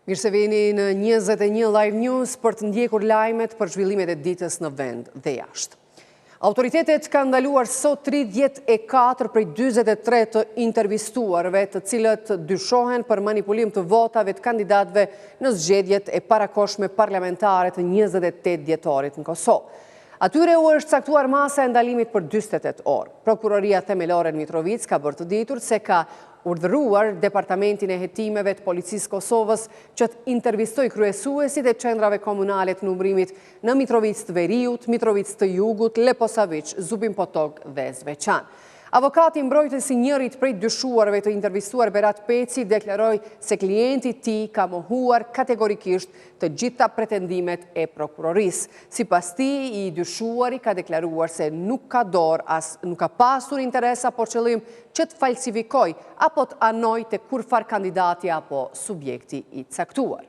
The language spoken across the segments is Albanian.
Mirë se vini në 21 Live News për të ndjekur lajmet për zhvillimet e ditës në vend dhe jashtë. Autoritetet kanë ndaluar sot 34 prej 43 të intervistuarve të cilët dyshohen për manipulim të votave të kandidatëve në zgjedhjet e parakohshme parlamentare të 28 dhjetorit në Kosovë. Atyre u është caktuar masa e ndalimit për 48 orë. Prokuroria themelore në Mitrovic ka bërë të ditur se ka urdhëruar Departamentin e Hetimeve të Policisë Kosovës që të intervistoj kryesuesit e qendrave komunale të numërimit në Mitrovic të Veriut, Mitrovic të Jugut, Leposavić, Zubin Potok dhe Zveçan. Avokati mbrojtësi njërit prej dyshuarve të intervistuar Berat Peci deklaroi se klienti i tij ka mohuar kategorikisht të gjitha pretendimet e prokurorisë. Sipas tij, i dyshuari ka deklaruar se nuk ka dorë as nuk ka pasur interes apo qëllim që të falsifikoj apo të anoj të kurfar kandidati apo subjekti i caktuar.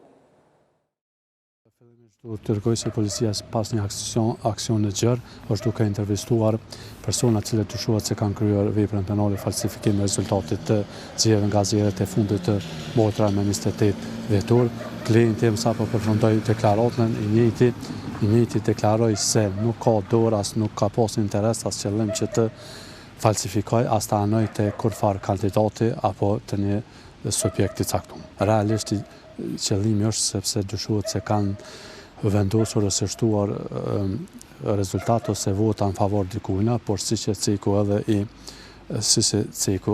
Të rëgoj se policia pas një aksion në gjërë, është duke intervistuar persona cilët dyshohet se kanë kryer veprën penale falsifikim e rezultatit të zgjedhjeve nga zgjedhjet e fundit të motra me 28 dhjetor. Klienti im sapo përfundoi deklaratën, i njëjti deklaroi se nuk ka dorë as nuk ka pas interes as qëllim që të falsifikoj as të anoj të kurfar kandidati apo të një subjekt i caktuar. Realisht qëllimi është sepse dyshohet se kanë vendosur ose shtuar rezultat ose vota në favor dikujna, por siç e ceku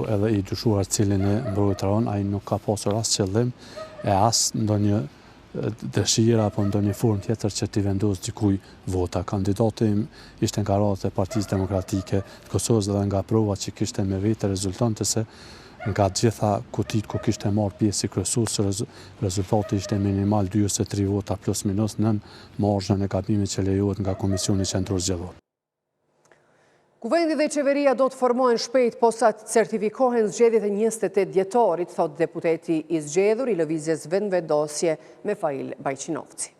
edhe i dyshuar cilin e mbrojtëron, ai nuk ka pasur as qëllim e as ndonjë dëshira apo ndonjë formë tjetër që t'i vendos dikuj vota. Kandidati im ishte nga radhët e Partisë Demokratike të Kosovës dhe nga provat që kishte me vete rezultonte se nga gjitha kutit ku kishte marrë pjesë si kryesues, rezultati ishte minimal 2 ose 3 vota plus minus nën marzhën e gabimit që lejohet nga Komisioni Qendror Zgjedhor. Kuvendi dhe qeveria do të formohen shpejt posa të certifikohen zgjedhjet e 28 dhjetorit, thot deputeti i zgjedhur i lëvizjes vendvendosje Mefail Bajqinovci.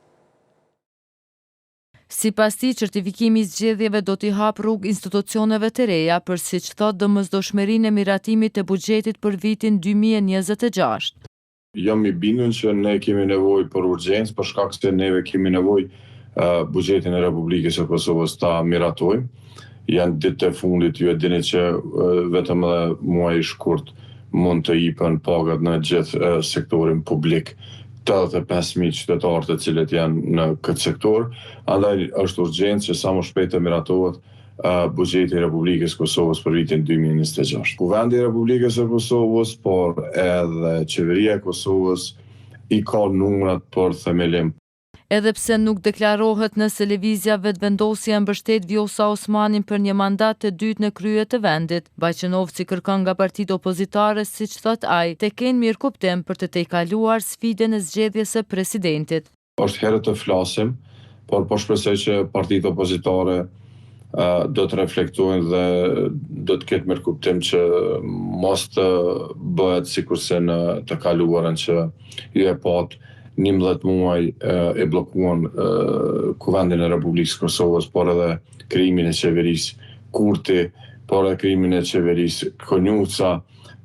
Sipas tij, certifikimi i zgjedhjeve do t'i hap rrugë institucioneve të reja për siç thot domosdoshmërinë e miratimit të buxhetit për vitin 2026. Jam i bindur që ne kemi nevojë për urgjencë për shkak se neve kemi nevojë buxhetin e Republikës së Kosovës ta miratojmë. Janë ditët e fundit, ju e dini që vetëm edhe muaji i shkurt mund të jipen pagat në gjithë sektorin publik. 85.000 qytetarë të cilët janë në këtë sektor, andaj është urgjencë që sa më shpejt të miratohet buxheti i Republikës së Kosovës për vitin 2026. Kuvendi i Republikës së Kosovës, por edhe qeveria e Kosovës i ka numrat për themelim. Edhe pse nuk deklarohet nëse lëvizja vetëvendosje mbështet Vjosa Osmanin për një mandat të dytë në krye të vendit, Bajqinovci kërkon nga partitë opozitare, siç thot ai, të kenë mirëkuptim për të tejkaluar sfidën e zgjedhjes së presidentit. Është herë të flasim, por po shpresoj që partitë opozitare do të reflektojnë dhe do të ketë mirëkuptim që mos të bëhet sikurse në të kaluarën që ju e pat 11 muaj e blokuan Kuvendin e Republikës së Kosovës, por edhe krijimin e qeverisë Kurti, por edhe krijimin e qeverisë Konjuca,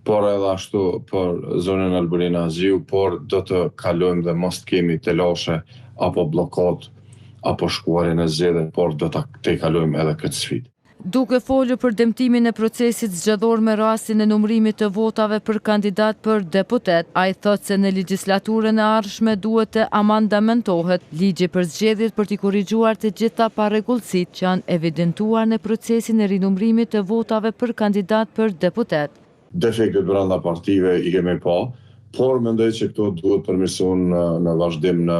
por edhe ashtu për zonën Alburina Aziu, por do të kalojmë dhe mos kemi telashe apo blokad apo shkuarje në zgjedhje, por do të kalojmë edhe këtë sfidë. Duke folur për dëmtimin e procesit zgjedhor me rastin e numërimit të votave për kandidat për deputet, ai thot se në legjislaturën e ardhshme duhet të amandamentohet ligji për zgjedhjet për t'i korrigjuar të gjitha parregullsitë që janë evidentuar në procesin e rinumërimit të votave për kandidat për deputet. Defektet brenda partive i kemi pa, por mendoj që këto duhet përmirësohen në vazhdim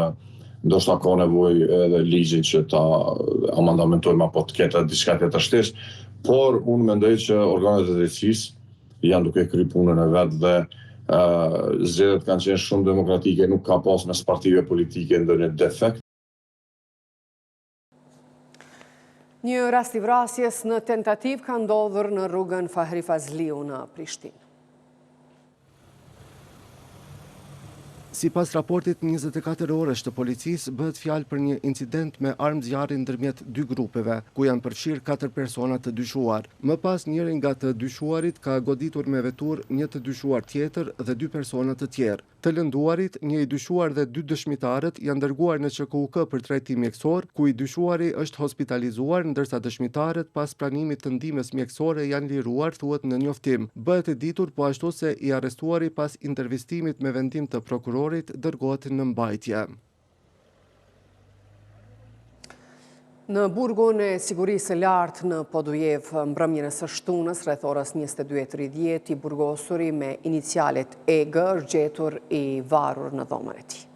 ndoshta ka nevojë edhe ligjin që ta amandamentojmë apo të ketë diçka tjetër shtesë, por unë mendoj që organet e drejtësisë janë duke kryer punën e vet dhe zgjedhjet kanë qenë shumë demokratike, nuk ka pas mes partive politike ndonjë defekt. Një rast i vrasjes në tentativë ka ndodhur në rrugën Fahri Fazliu në Prishtinë. Sipas raportit 24 orësh të policisë, bëhet fjalë për një incident me armë zjarri ndërmjet 2 grupeve, ku janë përfshirë 4 persona të dyshuar. Më pas njëri nga të dyshuarit ka goditur me vetur një të dyshuar tjetër dhe 2 persona të tjerë. Të lënduarit, një i dyshuar dhe 2 dëshmitarët janë dërguar në QKUK për trajtim mjekësor, ku i dyshuari është hospitalizuar, ndërsa dëshmitarët pas pranimit të ndihmës mjekësore janë liruar, thuhet në njoftim. Bëhet e ditur po ashtu se i arrestuari pas intervistimit me vendim të prokurorit dërgohet në mbajtje. Në burgun e sigurisë lartë në Podujev, mbrëmjen e së shtunës, rreth orës 22:30, i burgosuri me inicialet EG është gjetur i varur në dhomën e tij.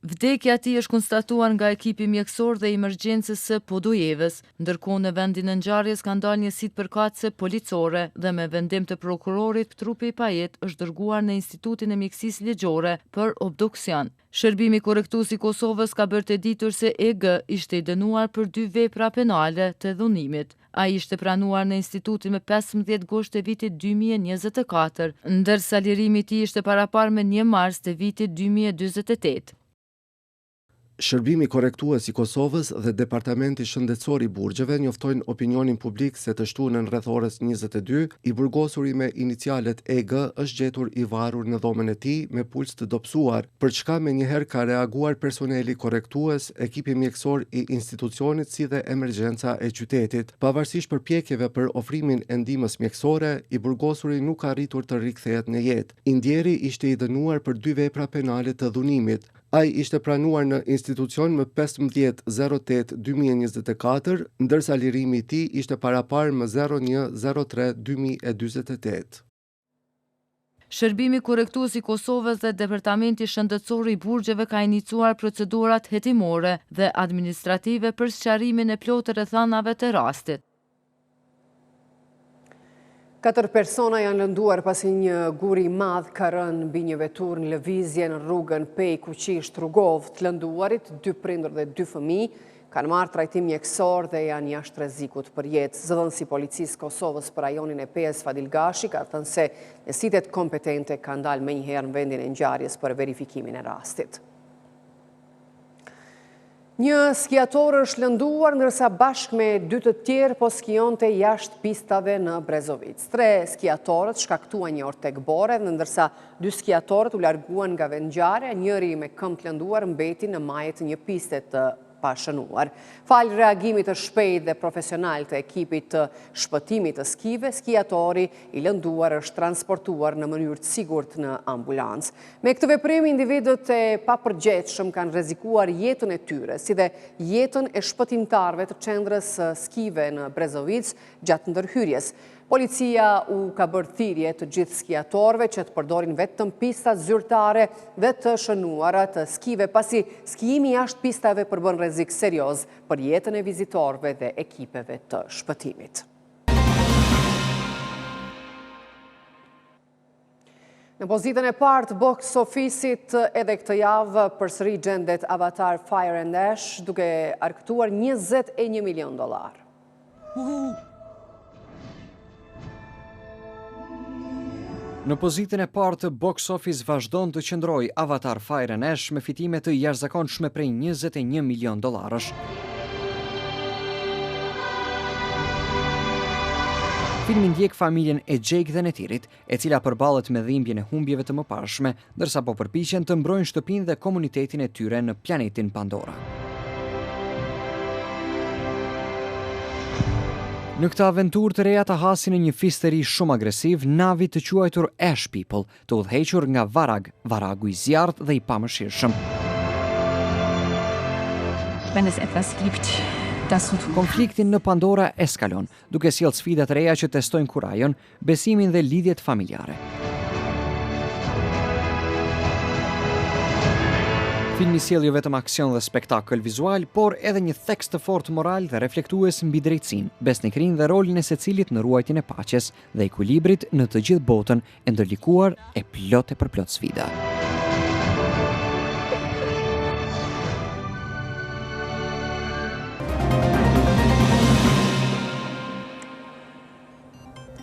Vdekja e tij është konstatuar nga ekipi mjekësor dhe emergjencës së Podujevës, ndërkohë në vendin e ngjarjes ka ndalë një sipërkatëse policore dhe me vendim të prokurorit trupi i pajet është dërguar në Institutin e Mjekësisë Ligjore për obduksion. Shërbimi korrektues i Kosovës ka bërë të ditur se EG ishte i dënuar për 2 vepra penale të dhunimit. Ai ishte pranuar në institutin me 15 gusht të vitit 2024, ndërsa lirimi i tij ishte parapar me 1 mars të vitit 2048. Shërbimi korrektues i Kosovës dhe Departamenti Shëndetësor i Burgjeve njoftojnë opinionin publik se të shtunën rreth orës 22, i burgosuri me inicialet EG është gjetur i varur në dhomën e tij me puls të dobësuar, për çka menjëherë ka reaguar personeli korrektues, ekipi mjekësor i institucionit si dhe emergjenca e qytetit. Pavarësisht përpjekjeve për ofrimin e ndihmës mjekësore, i burgosuri nuk ka arritur të rikthehet në jetë. I ndjeri ishte i dënuar për 2 vepra penale të dhunimit. Ai ishte pranuar në institucion më 15/08/2024, ndërsa lirimi i tij ishte parapar më 01/03/2028. Shërbimi korrektues i Kosovës dhe Departamenti Shëndetësor i Burgjeve ka iniciuar procedurat hetimore dhe administrative për sqarimin e plotë rrethanave të rastit. 4 persona janë lënduar pasi një gur i madh ka rënë mbi një vetur në lëvizje në rrugën Pej Kuqish Trugov. Të lënduarit, 2 prindër dhe 2 fëmijë, kanë marrë trajtim mjekësor dhe janë jashtë rrezikut për jetë. Zëdhënësi i Policisë Kosovës për rajonin e Pejës Fadil Gashi ka thënë se njësitet kompetente kanë dalë menjëherë në vendin e ngjarjes për verifikimin e rastit. Një skiator është lënduar ndërsa bashkë me 2 të tjerë po skionte jashtë pistave në Brezovic. 3 skiatorët shkaktuan një orë tek bore, ndërsa 2 skiatorët u larguan nga vendngjarja, njëri me këmbë të lënduar mbeti në majë të një piste të pashënuar. Falë reagimit të shpejt dhe profesional të ekipit të shpëtimit të skive, skiatori i lënduar është transportuar në mënyrë të sigurt në ambulancë. Me këtë veprim, individët e papërgjegjshëm kanë rrezikuar jetën e tyre, si dhe jetën e shpëtimtarëve të qendrës skive në Brezovic gjatë ndërhyrjes. Policia u ka bërë thirrje të gjithë skiatorëve që të përdorin vetëm pista zyrtare dhe të shënuara të skive, pasi skijimi jashtë pistave përbën rrezik serioz për jetën e vizitorëve dhe ekipeve të shpëtimit. Në pozitën e parë të box office-it edhe këtë javë përsëri gjendet Avatar Fire and Ash, duke arktuar $21 milion. Në pozitën e parë të box office vazhdon të qëndrojë Avatar Fire and Ash me fitime të jashtëzakonshme prej $21 milion. Filmi ndjek familjen e Jake dhe Netirit, e cila përballet me dhimbjen e humbjeve të mëparshme, ndërsa po përpiqen të mbrojnë shtëpinë dhe komunitetin e tyre në planetin Pandora. Në këtë aventurë të reja të hasin në një fisteri shumë agresiv, navi të quajtur Ash People, të udhëhequr nga Varag, Varagu i zjarrt dhe i pamëshirshëm. Konfliktin në Pandora eskalon, duke sjellë sfida të reja që testojnë kurajon, besimin dhe lidhjet familjare. Filmi sjell jo vetëm aksion dhe spektakël vizual, por edhe një tekst të fortë moral dhe reflektues mbi drejtësinë, besnikrinë dhe rolin e secilit në ruajtjen e paqes dhe ekuilibrit në të gjithë botën e ndërlikuar e plot e përplot sfida.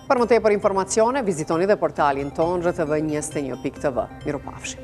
Për më tepër informacione, vizitoni dhe portalin tonë rtv1.tv. Mirupafshim.